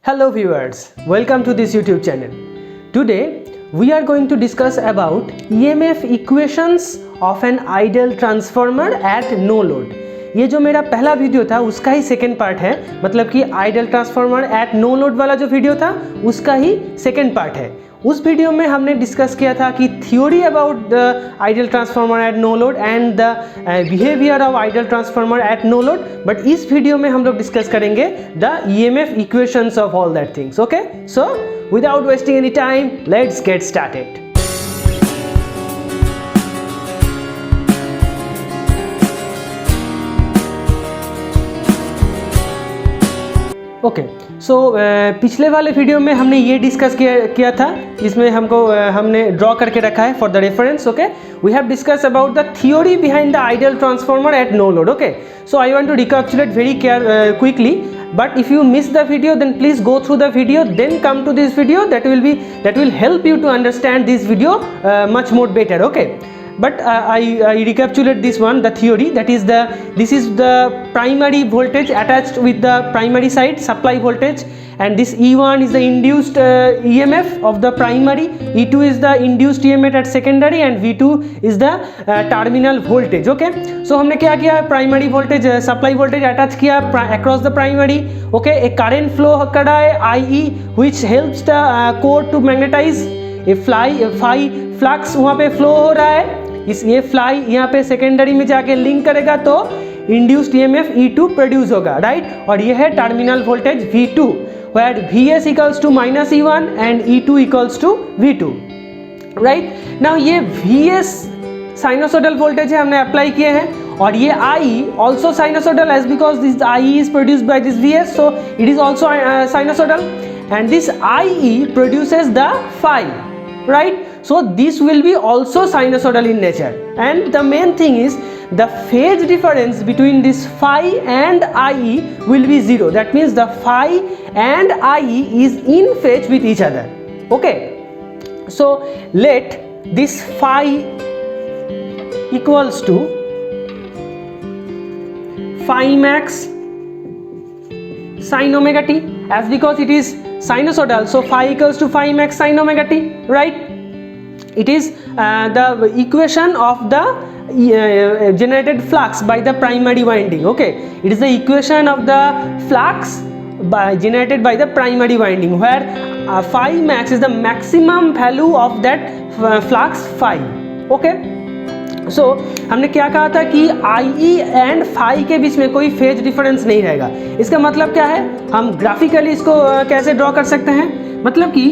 Hello viewers, welcome to this YouTube channel. Today we are going to discuss about EMF equations of an ideal transformer at no load. ये जो मेरा पहला video था उसका ही second part है, मतलब कि ideal transformer at no load वाला जो वीडियो था उसका ही सेकेंड पार्ट है. उस वीडियो में हमने डिस्कस किया था कि theory about the ideal transformer at no load and the behaviour of ideal transformer at no load. But इस वीडियो में हम लोग डिस्कस करेंगे the EMF equations of all that things. Okay, so without wasting any time let's get started. Okay, so पिछले वाले video में हमने ये डिस्कस किया था, इसमें हमने ड्रॉ करके रखा है for the reference. Okay, we have discuss about the theory behind the ideal transformer at no load. Okay, so I want to recapitulate very quickly, but if you miss the video then please go through the video, then come to this video. That will help you to understand this video much more better. Okay, but I recapitulate this one, the theory. This is the primary voltage attached with the primary side supply voltage, and this E1 is the induced EMF of the primary, E2 is the induced EMF at secondary, and V2 is the terminal voltage. Okay, so हमने क्या किया, primary voltage supply voltage attach किया across the primary. Okay, एक current flow कर रहा है IE which helps the core to magnetize. Phi flux वहाँ पे फ्लो हो रहा है, ये फ्लाई यहाँ पे सेकेंडरी में जाके लिंक करेगा तो इंड्यूस्ड EMF E2 प्रोड्यूस होगा, राइट. और ये है terminal voltage V2 where VS equals to minus E1 and E2 equals to V2, right. Now ये VS साइनोसोडल वोल्टेज है, हमने अप्लाई किए हैं, और ये IE also sinusoidal as because this IE is produced by this VS, so it is also sinusoidal, and this IE produces the phi, right. So this will be also sinusoidal in nature, and the main thing is the phase difference between this phi and IE will be zero. That means the phi and IE is in phase with each other. Okay, so let this phi equals to phi max sin omega t, as because it is sinusoidal, so phi equals to phi max sin omega t, right. It is the equation of the generated flux by the primary winding. Okay, it is the equation of the flux generated by the primary winding, where phi max is the maximum value of that flux phi. Okay, so हमने क्या कहा था कि IE and phi के बीच में कोई phase difference नहीं रहेगा. इसका मतलब क्या है, हम ग्राफिकली इसको कैसे ड्रॉ कर सकते हैं, मतलब कि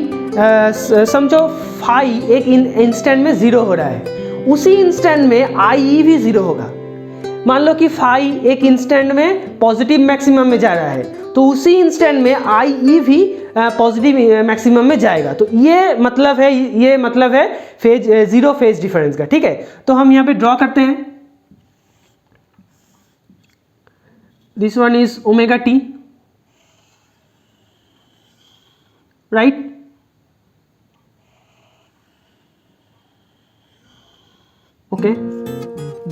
समझो phi एक इंस्टेंट में ज़ीरो हो रहा है, उसी इंस्टेंट में IE भी ज़ीरो होगा. मान लो कि phi एक इंस्टेंट में पॉजिटिव मैक्सिमम में जा रहा है, तो उसी इंस्टेंट में IE भी पॉजिटिव मैक्सिमम में जाएगा. तो ये मतलब है फेज ज़ीरो फेज डिफरेंस का. ठीक है, तो हम यहाँ पे ड्रॉ करते हैं. This one is omega t, right. Okay,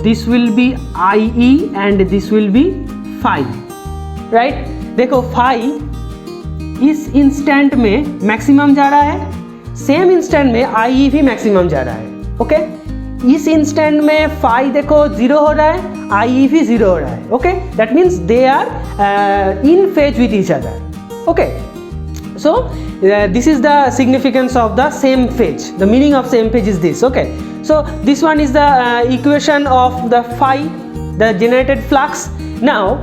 this will be IE and this will be phi, right. देखो phi इस इंस्टेंट में मैक्सिमम जा रहा है, सेम इंस्टेंट में IE भी मैक्सिमम जा रहा है. ओके, इस इंस्टेंट में phi देखो जीरो हो रहा है, IE भी जीरो हो रहा है. Okay, that means they are in phase with each other. Okay, so this is the significance of the same phase. The meaning of same phase is this. Okay, so this one is the equation of the phi, the generated flux. Now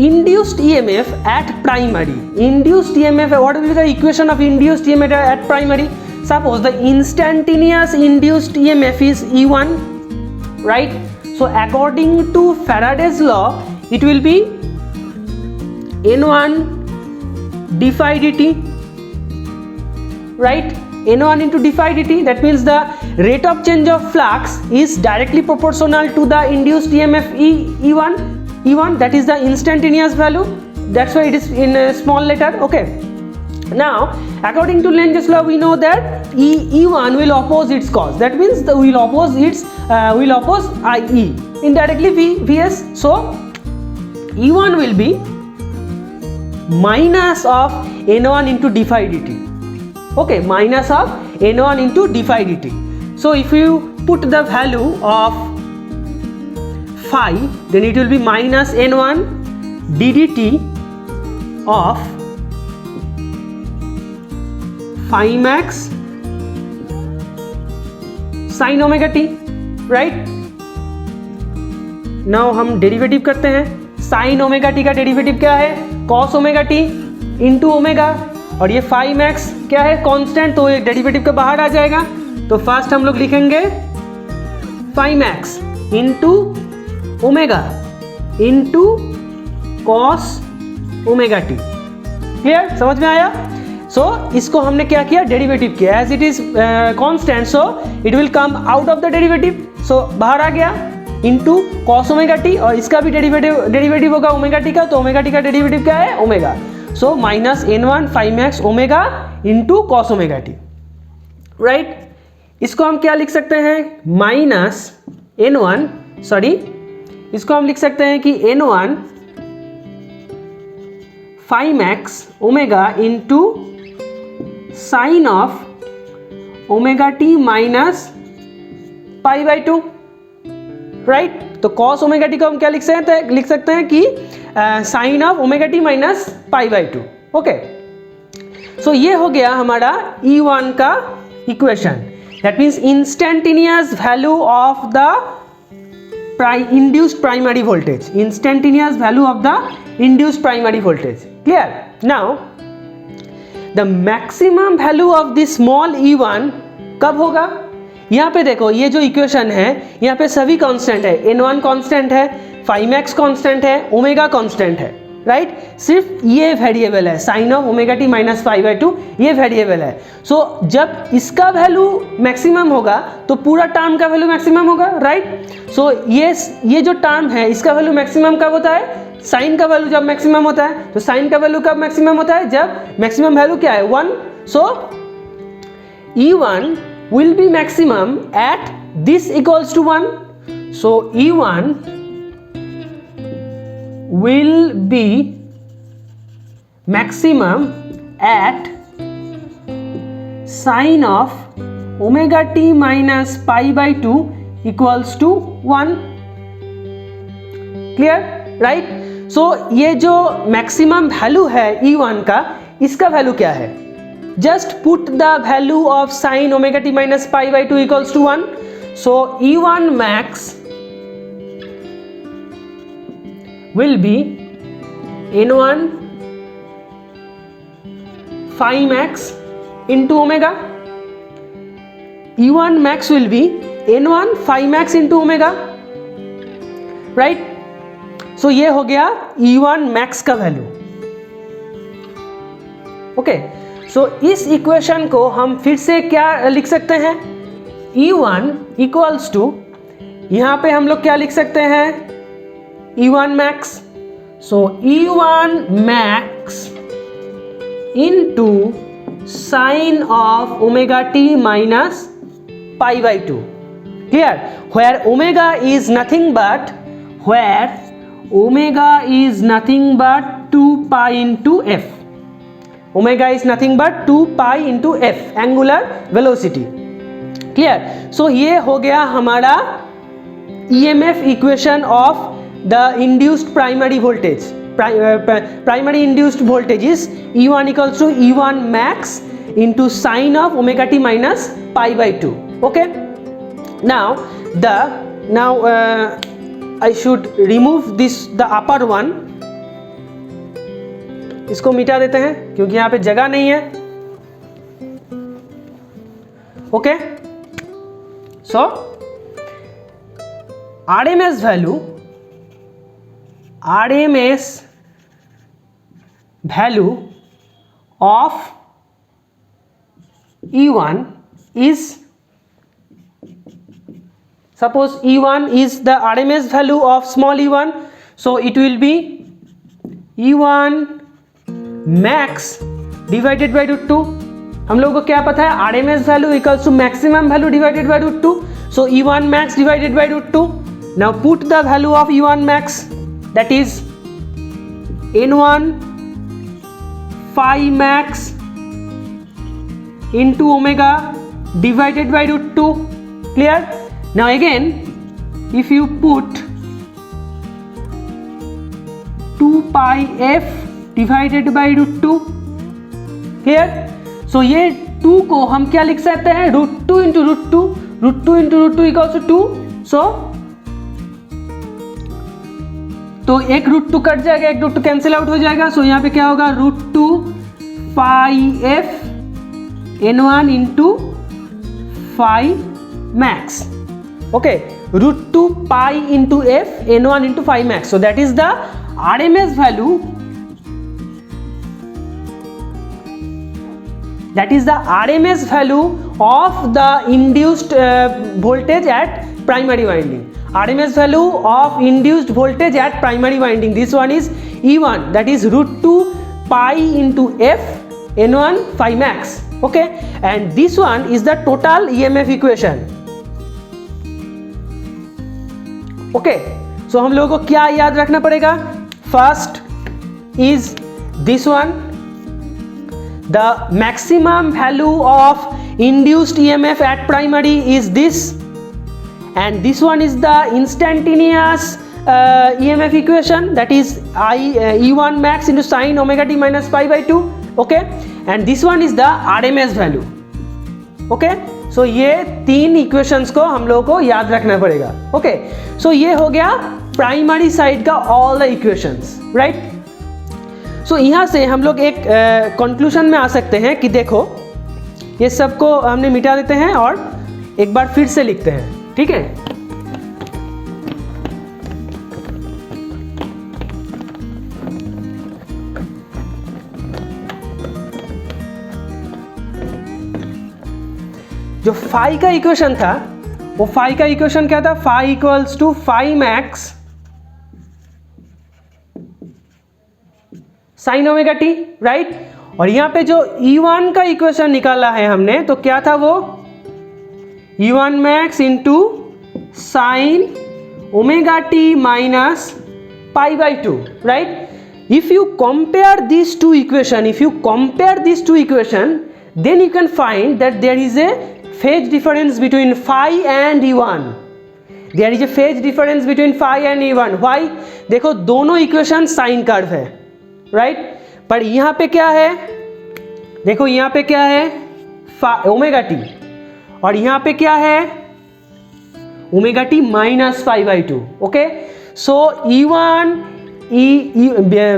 induced EMF at primary. Induced EMF, what will be the equation of induced EMF at primary? Suppose the instantaneous induced EMF is E1, right. So according to Faraday's law it will be N1 d phi dt, right. N1 into d phi dt, that means the rate of change of flux is directly proportional to the induced EMF E1, that is the instantaneous value, that's why it is in a small letter. Okay, now according to Lenz's law we know that E1 will oppose its cause, that means will oppose IE, indirectly VS, so E1 will be minus of n1 into d phi dt. Okay, minus of n1 into d phi dt. So if you put the value of phi, then it will be minus n1 ddt of phi max sin omega t, right? Now हम derivative करते हैं. sin omega T का derivative क्या है? cos omega T into omega, और ये phi max क्या है? कांस्टेंट, तो ये डेरिवेटिव के बाहर आ जाएगा. तो फर्स्ट हम लोग लिखेंगे phi max into omega into cos omega T. Clear? समझ में आया? सो इसको हमने क्या किया? डेरिवेटिव किया. As it is constant, so it will come out of the derivative. So बाहर आ गया इंटू कॉस ओमेगा टी, और इसका भी डेरिवेटिव होगा ओमेगा टी का. तो ओमेगा टी का डेरिवेटिव क्या है? Omega. So minus n1 phi max omega into cos omega t, right? इसको हम क्या लिख सकते हैं? माइनस n1, सॉरी, इसको हम लिख सकते हैं कि n1 phi max omega into sine of omega T minus pi by 2, right? तो cos ओमेगा टी को हम क्या लिख सकते हैं कि sine of omega T minus pi by 2. Okay, so ये हो गया हमारा E1 का equation. That means instantaneous value of the induced primary voltage. Instantaneous value of the induced primary voltage. Clear? Now the maximum value of the small e1 कब होगा? यहाँ पे देखो, ये जो इक्वेशन है यहाँ पे सभी कांस्टेंट है. n1 कांस्टेंट है, phi max कांस्टेंट है, ओमेगा कांस्टेंट है, राइट? सिर्फ ये वेरिएबल है sine of omega T minus pi by 2, ये वेरिएबल है. सो जब इसका वैल्यू मैक्सिमम होगा तो पूरा टर्म का वैल्यू मैक्सिमम होगा, राइट? सो ये जो टर्म है इसका वैल्यू मैक्सिमम कब होता है? साइन का वैल्यू जब मैक्सिमम होता है. तो साइन का वैल्यू कब मैक्सिमम होता है? जब मैक्सिमम वैल्यू क्या है? 1. सो E1 will be maximum at this equals to 1. So E1 will be maximum at sine of omega t minus pi by 2 equals to 1. Clear? Right? So ये जो maximum value है E1 का, इसका value क्या है? Just put the value of sine omega t minus pi by 2 equals to 1. So E1 max will be n1 phi max into omega. E1 max will be n1 phi max into omega, right? So ये हो गया E1 max का value. Okay, सो इस equation को हम फिर से क्या लिख सकते हैं? E1 इक्वल्स टू, यहाँ पे हम लोग क्या लिख सकते हैं? E1 max. So E1 max into sine of omega t minus pi by 2. Here, where omega is nothing but 2 pi into f. Omega is nothing but 2 pi into f, angular velocity. Clear? So ये हो गया हमारा EMF equation of the induced primary voltage. Primary induced voltage is E1 equals to E1 max into sine of omega t minus pi by 2. Okay? Now I should remove the upper one. इसको मिटा देते हैं क्योंकि यहाँ पे जगह नहीं है. Okay, so RMS value of E1 is, suppose E1 is the RMS value of small e1, so it will be E1 max divided by root 2. हम लोगों को क्या पता है? RMS value equals to maximum value divided by root 2. So E1 max divided by root 2. Now put the value of E1 max, that is n1 phi max into omega divided by root 2. Clear? Now again, if you put 2 pi f divided by root 2, clear? So ये 2 को हम क्या लिख सकते हैं, root 2 into root 2, root 2 into root 2 equals to 2. So तो एक root 2 cut जाएगा, एक रूट 2 कैंसिल आउट हो जाएगा. सो यहाँ पे क्या होगा, root 2 pi f n1 into phi max. Okay, root 2 pi into f n1 into phi max. So that is the RMS value. That is the RMS value of the induced voltage at primary winding. RMS value of induced voltage at primary winding. This one is E1, that is root 2 pi into F N1 phi max. Okay, and this one is the total EMF equation. Okay, so हम लोगों को क्या याद रखना पड़ेगा? First is this one. The maximum value of induced EMF at primary is this, and this one is the instantaneous EMF equation, that is E1 max into sin omega t minus pi by 2. Okay, and this one is the RMS value. Okay, so ये 3 equations को हम लोगों को याद रखना पड़ेगा. Okay, so ये हो गया प्राइमरी साइड का all the equations, right? सो यहाँ से हम लोग एक कंक्लूजन में आ सकते हैं कि देखो, ये सबको हमने मिटा देते हैं और एक बार फिर से लिखते हैं. ठीक है, जो फाई का इक्वेशन था, वो फाई का इक्वेशन क्या था? Phi equals to phi max sine omega t, right? और यहाँ पे जो E1 का इक्वेशन निकाला है हमने, तो क्या था वो? E1 max into sine omega T minus pi by 2, right? If you compare these two equation, then you can find that there is a phase difference between phi and E1. There is a phase difference between phi and E1. Why? देखो, दोनों equation sine curve है, right? पर यहाँ पे क्या है? देखो, यहाँ पे क्या है? ओमेगा टी, और यहाँ पे क्या है? Omega T minus pi by 2. Okay, so E1,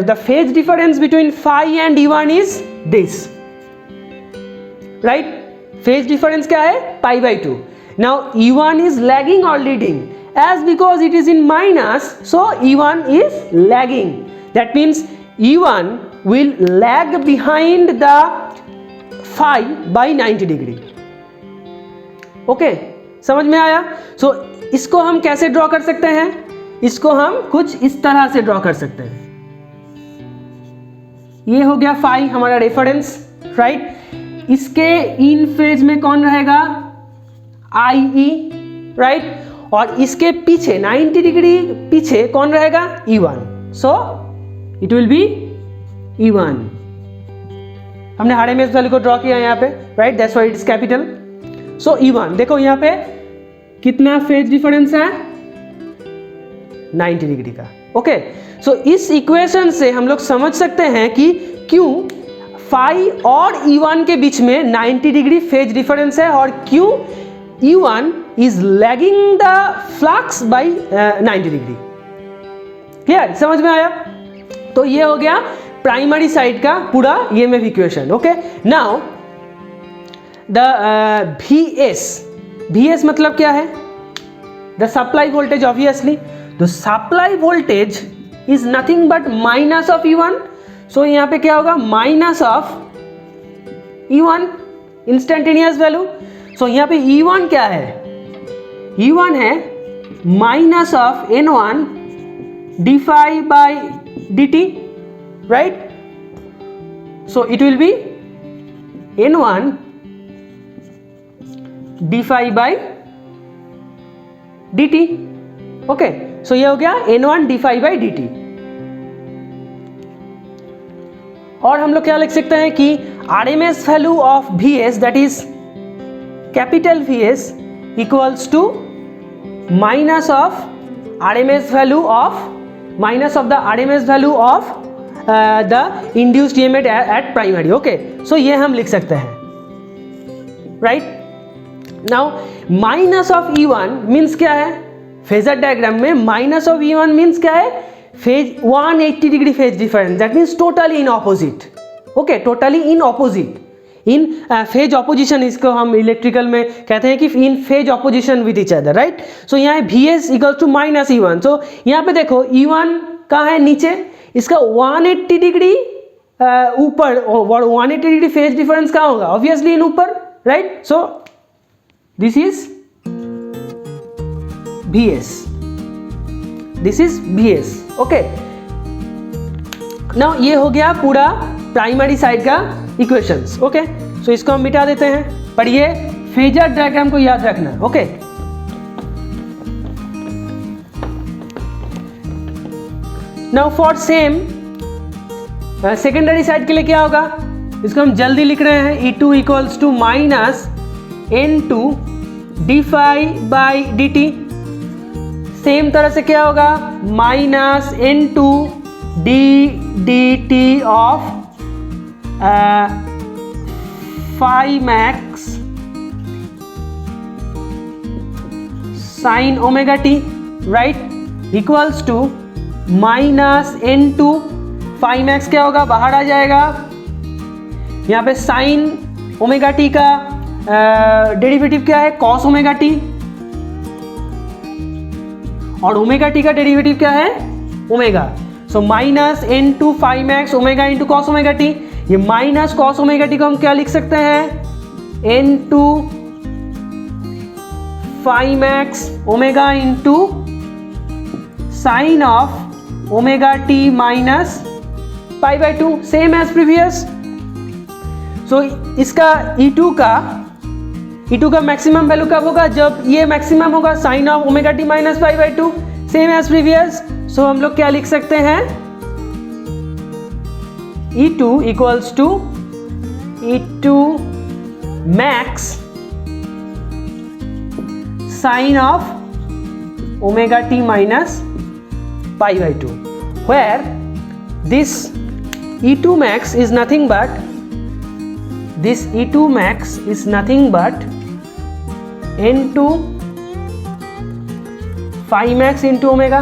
the phase difference between phi and E1 is this, right? Phase difference क्या है? Pi by 2. Now E1 is lagging or leading? As because it is in minus, so E1 is lagging. That means E1 will lag behind the phi by 90 degree. Okay, समझ में आया? सो इसको हम कैसे draw कर सकते हैं? इसको हम कुछ इस तरह से ड्रॉ कर सकते हैं. ये हो गया फाई, हमारा रेफरेंस, राइट? इसके इन फेज में कौन रहेगा? IE, right? और इसके पीछे 90 डिग्री पीछे कौन रहेगा? E1. So it will be E1. हमने RMS वैल्यू को ड्रॉ किया यहाँ पे, right? That's why it is capital. So E1, देखो यहाँ पे कितना फेज डिफरेंस है? 90 डिग्री का. ओके, सो इस इक्वेशन से हम लोग समझ सकते हैं कि क्यों फाई और E1 के बीच में 90 डिग्री फेज डिफरेंस है, और क्यों E1 is lagging the flux by 90 degree. Clear? समझ में आया? तो ये हो गया प्राइमरी साइड का पूरा EMF equation. Okay, now the VS मतलब क्या है? The supply voltage, obviously. The supply voltage is nothing but minus of E1. सो यहाँ पे क्या होगा? Minus of E1, instantaneous value. So यहाँ पे E1 क्या है? E1 है minus of N1 d phi by dt, right? So it will be N1 d phi by dt. Okay, so ये हो गया N1 d phi by dt. और हम लोग क्या लिख सकते हैं कि RMS value of VS that is capital VS equals to minus of RMS value of the RMS value of the induced EMF at primary. Okay, so ये हम लिख सकते हैं, right. Now minus of E1 means क्या है, phasor diagram में minus of E1 means क्या है, phase 180 degree phase difference, that means totally in opposite. Okay, totally in opposite, in phase opposition, इसको हम इलेक्ट्रिकल में कहते हैं कि in phase opposition with each other, right. So यहाँ VS equal to minus E1. सो यहाँ पे देखो E1 कहाँ है, नीचे, इसका 180 डिग्री ऊपर, 180 डिग्री फेज डिफरेंस कहाँ होगा, ऑब्वियसली इन ऊपर, right. So this is VS, this is VS. Okay, now ये हो गया पूरा प्राइमरी साइड का इक्वेशंस. ओके, सो इसको हम मिटा देते हैं, पर ये फेजर डायग्राम को याद रखना. Okay, now for same secondary side के लिए क्या होगा, इसको हम जल्दी लिख रहे हैं. E2 equals to minus N2 d∅/dt. Same तरह से क्या होगा, minus N2 dt of phi max sin omega t, right, equals to minus N2 phi max क्या होगा, बाहर आ जाएगा. यहाँ पे साइन ओमेगा टी का डेरिवेटिव क्या है, कॉस ओमेगा टी, और ओमेगा टी का डेरिवेटिव क्या है, omega. So minus N2 phi max omega into cos omega T. ये माइनस कॉस ओमेगा टी को हम क्या लिख सकते हैं, N2 phi max omega into sine of omega T minus π/2, same as previous. So इसका E2 का मैक्सिमम वैल्यू कब होगा, जब ये मैक्सिमम होगा sine of omega T minus π/2, same as previous. So हम लोग क्या लिख सकते हैं, E2 equals to E2 max sine of omega T minus π/2, where this E2 max is nothing but N2 phi max into omega.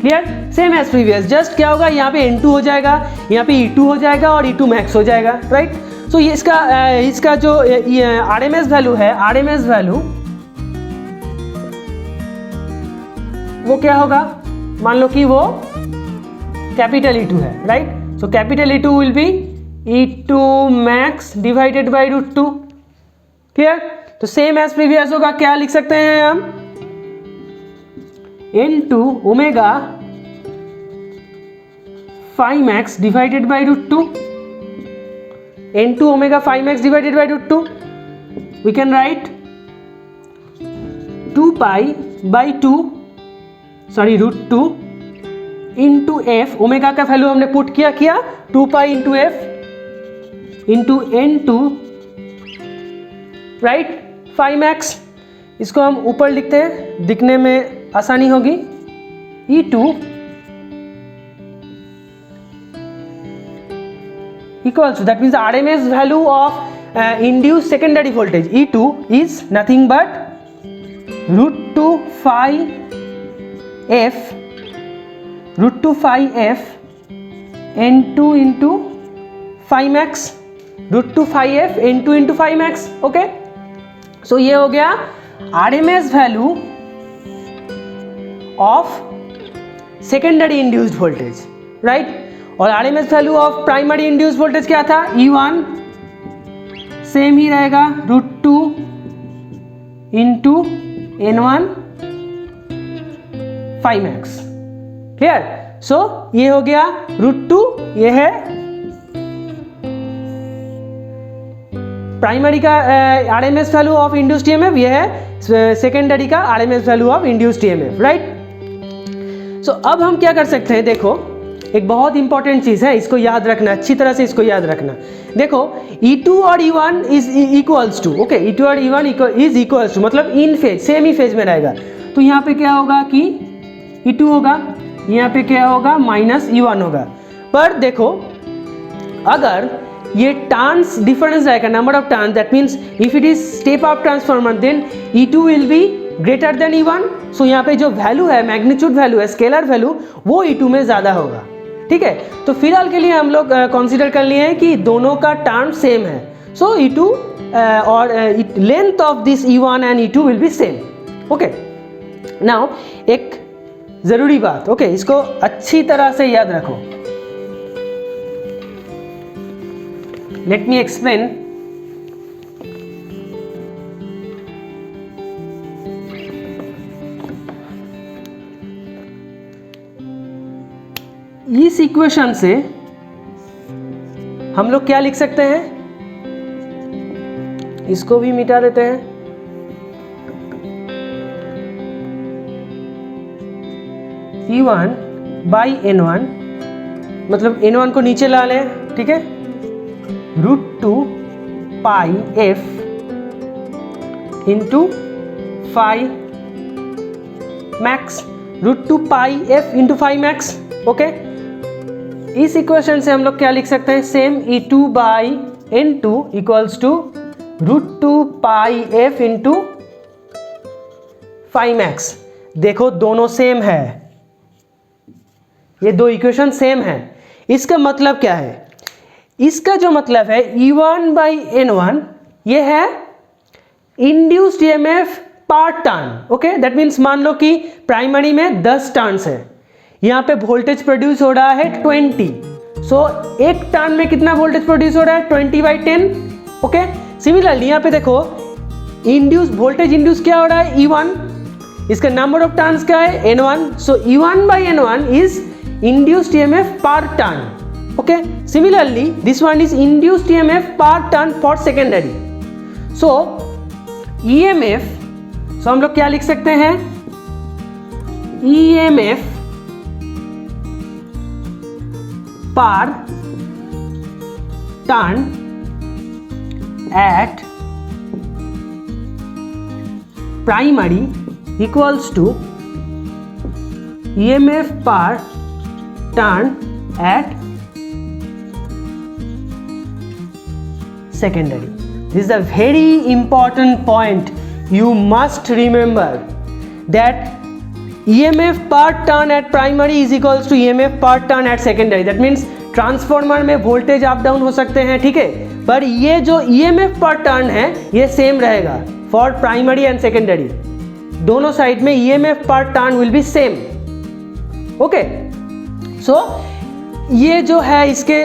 Clear, same as previous, just क्या होगा, यहाँ पे N2 हो जाएगा, यहाँ पे E2 हो जाएगा और E2 max हो जाएगा, राइट. सो ये इसका जो RMS वैल्यू है, RMS वैल्यू वो क्या होगा, मान लो कि वो कैपिटल E2 है, right. So capital E2 will be E2 max divided by √2. Clear, तो सेम एज प्रीवियस होगा, क्या लिख सकते हैं हम, N2 omega phi max divided by √2. N2 omega phi max divided by √2, we can write 2π/2 into F. Omega का value हमने put किया 2π into F into N2, right, phi max. इसको हम ऊपर लिखते हैं, दिखने में आसानी होगी. E2 equals, that means the RMS value of induced secondary voltage E2 is nothing but √2 phi f N2 into phi max, √2 phi f N2 into phi max. Okay, so ये हो गया RMS value of secondary induced voltage, right. और RMS value of primary induced voltage क्या था, E1 same ही रहेगा, √2 into N1 phi max. Clear, so ये हो गया √2, ये है प्राइमरी का RMS value of induced EMF, ये है सेकेंडरी का RMS value of induced EMF, right. So अब हम क्या कर सकते हैं, देखो एक बहुत इंपॉर्टेंट चीज़ है, इसको याद रखना, अच्छी तरह से इसको याद रखना। देखो E2 और E1 is equals to, okay, E2 और E1 इज इक्वल्स टू, मतलब इन फेज, सेम ही फेज में रहेगा। तो यहाँ पे क्या होगा कि E2 होगा, यहाँ पे क्या होगा माइनस E1 होगा। पर देखो अगर ये टर्न्स डिफरेंस रहेगा, number of turns, that means if it is step up transformer then E2 will be greater than E1। सो यहाँ पे जो वैल्यू है, मैग्नीट्यूड वैल्यू है, स्केलर वैल्यू, वो E2 में ज़्यादा होगा। ठीक है, तो फिलहाल के लिए हम लोग कंसीडर कर लिए हैं कि दोनों का टर्म सेम है। सो E2 और length of this E1 and E2 will be same. Okay, now एक ज़रूरी बात, ओके, इसको अच्छी तरह से याद रखो। Let me explain. इस इक्वेशन से हम लोग क्या लिख सकते हैं, इसको भी मिटा देते हैं। E1 बाई N1, मतलब N1 को नीचे ला लें, ठीक है, √2 pi f into phi max, √2 pi f into phi max. Okay, इस इक्वेशन से हम लोग क्या लिख सकते हैं, same E2 by N2 equals to √2 pi f into phi max. देखो दोनों सेम है, ये दो इक्वेशन सेम है। इसका मतलब क्या है, इसका जो मतलब है E1 बाई N1 ये है इंड्यूस्ड EMF पर टर्न। ओके, दैट मीन्स मान लो कि प्राइमरी में 10 टर्न्स है, यहाँ पे वोल्टेज प्रोड्यूस हो रहा है 20। सो एक टर्न में कितना वोल्टेज प्रोड्यूस हो रहा है, 20 बाई 10। ओके, सिमिलरली यहाँ पे देखो इंड्यूस वोल्टेज इंड्यूस क्या हो रहा है, E1, इसका नंबर ऑफ टर्न्स क्या है, N1। So E1 by N1 is induced EMF per turn. Okay, similarly this one is induced EMF per turn for secondary. So EMF, so हम लोग क्या लिख सकते हैं, EMF per turn at primary equals to EMF per turn at secondary. This is a very important point. You must remember that EMF per turn at primary is equals to EMF per turn at secondary. That means transformer में voltage up down हो सकते हैं, ठीक है, पर ये जो EMF पर टर्न है ये सेम रहेगा फॉर प्राइमरी एंड सेकेंडरी। दोनों साइड में EMF पर turn will be same. Okay, so ये जो है इसके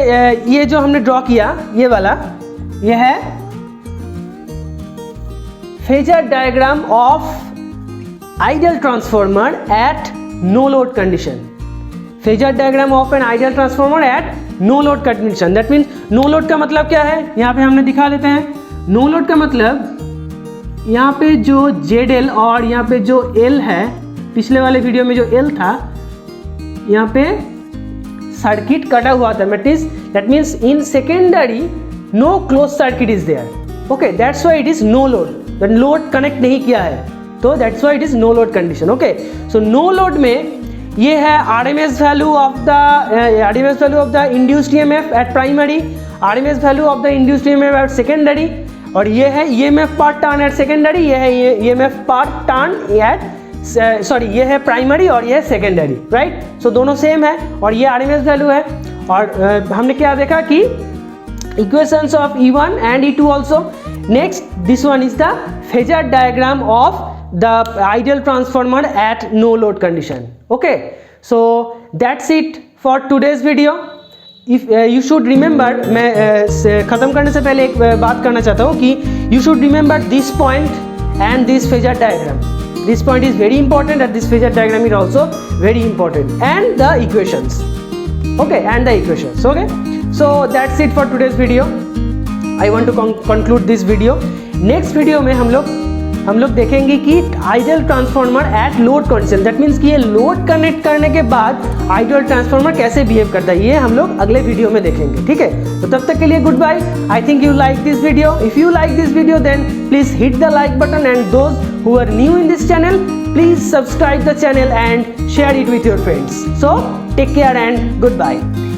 ये जो हमने ड्रॉ किया ये वाला, ये है phasor diagram of ideal transformer at no load condition. Phasor diagram of an ideal transformer at no load condition. That means no load का मतलब क्या है, यहाँ पे हमने दिखा देते हैं। नो लोड का मतलब यहाँ पे जो ZL और यहाँ पे जो L है, पिछले वाले वीडियो में जो L था, यहाँ पे सर्किट कटा हुआ था। That means in secondary no close circuit is there. Okay, that's why it is no load, load connect नहीं किया है, तो that's why it is no load condition. Okay, so no load में ये है RMS value of the induced EMF at primary, RMS value of the induced EMF at secondary, और ये है EMF पर टर्न एट सेकेंडरी, ये है EMF पर टर्न एट ये है प्राइमरी और ये है सेकेंडरी, राइट। सो दोनों सेम है और ये RMS वैल्यू है। और हमने क्या देखा कि equations of E1 and E2 also. Next, this one is the phasor diagram of the ideal transformer at no load condition. Okay, so that's it for today's video. If you should remember, मैं ख़त्म करने से पहले एक बात करना चाहता हूँ कि you should remember this point and this phasor diagram. This point is very important and this phasor diagram is also very important, and the equations. Okay, and the equations. Okay, so that's it for today's video. I want to conclude this video. Next video में हम लोग हम लोग देखेंगे कि ideal transformer at load condition, that means कि ये load connect करने के बाद आइडियल ट्रांसफार्मर कैसे बिहेव करता है, ये हम लोग अगले वीडियो में देखेंगे। ठीक है, तो तब तक के लिए good bye. I think you like this video. If you like this video then please hit the like button, and those who are new in this channel please subscribe the channel and share it with your friends. So take care and goodbye.